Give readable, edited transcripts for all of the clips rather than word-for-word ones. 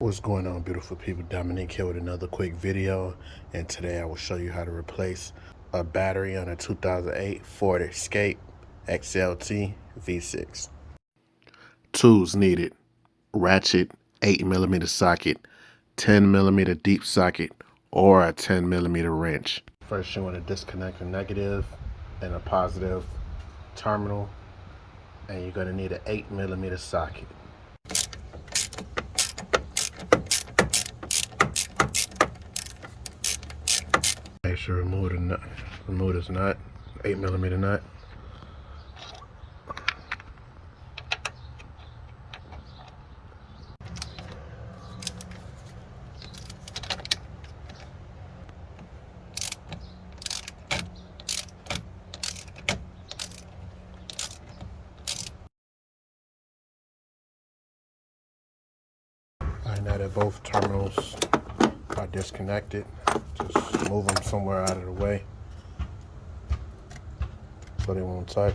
What's going on, beautiful people? Dominique here with another quick video, and today I will show you how to replace a battery on a 2008 Ford Escape XLT V6. Tools needed: ratchet, 8mm socket, 10mm deep socket, or a 10mm wrench. First, you want to disconnect a negative and a positive terminal, and you're going to need an 8mm socket. Make sure to remove the nut. Remove this nut, 8mm nut. Alright, now that both terminals are disconnected, just move them somewhere out of the way so they won't touch.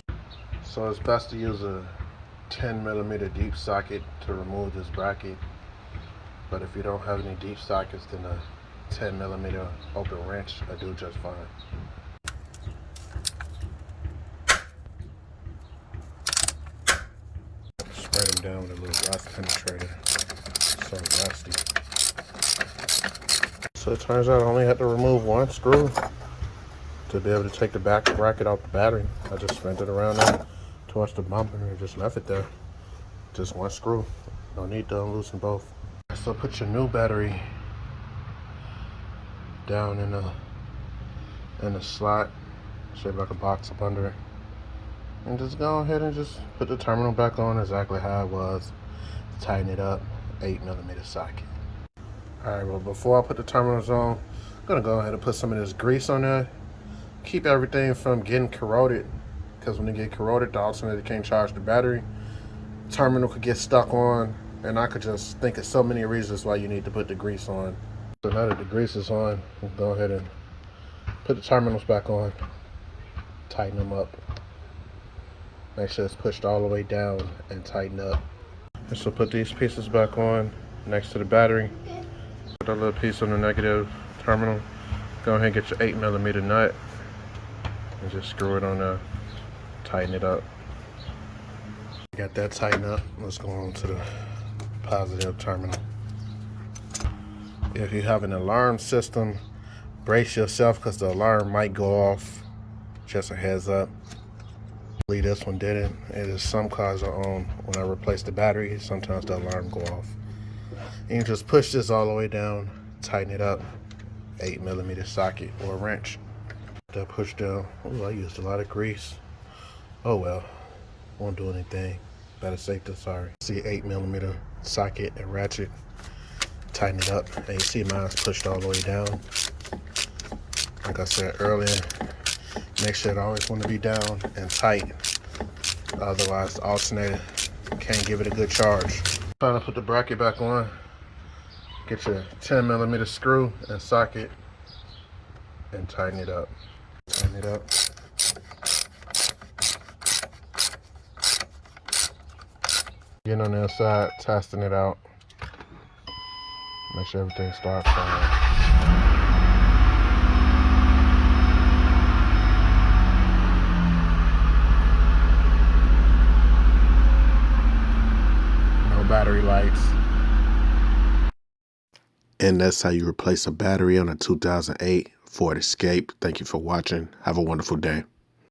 So it's best to use a 10mm deep socket to remove this bracket, but if you don't have any deep sockets, then a 10mm open wrench will do just fine. Spray them down with a little rust penetrator. So rusty. So it turns out I only had to remove one screw to be able to take the back bracket off the battery. I just bent it around there towards the bumper and just left it there. Just one screw. No need to unloosen both. So put your new battery down in the slot, shaped like a box up under it. And just go ahead and just put the terminal back on exactly how it was. Tighten it up, 8mm socket. Alright, well, before I put the terminals on, I'm gonna go ahead and put some of this grease on there. Keep everything from getting corroded, because when it get corroded, the alternator can't charge the battery. Terminal could get stuck on, and I could just think of so many reasons why you need to put the grease on. So now that the grease is on, we'll go ahead and put the terminals back on, tighten them up. Make sure it's pushed all the way down and tighten up. And so put these pieces back on next to the battery. Put a little piece on the negative terminal. Go ahead and get your 8mm nut and just screw it on there. Tighten it up. Got that tightened up. Let's go on to the positive terminal. If you have an alarm system, brace yourself because the alarm might go off. Just a heads up. This one didn't. It is some cars are on. When I replace the battery, sometimes the alarm go off. And you just push this all the way down, tighten it up, 8mm socket or wrench. That push down. Oh, I used a lot of grease. Oh well, won't do anything. Better safe than sorry. See, 8mm socket and ratchet. Tighten it up, and you see mine's pushed all the way down. Like I said earlier, make sure it always want to be down and tight. Otherwise, the alternator can't give it a good charge. Trying to put the bracket back on. Get your 10mm screw and socket and tighten it up. Tighten it up. Getting on the inside, testing it out. Make sure everything starts fine. Battery lights. And that's how you replace a battery on a 2008 Ford Escape. Thank you for watching. Have a wonderful day.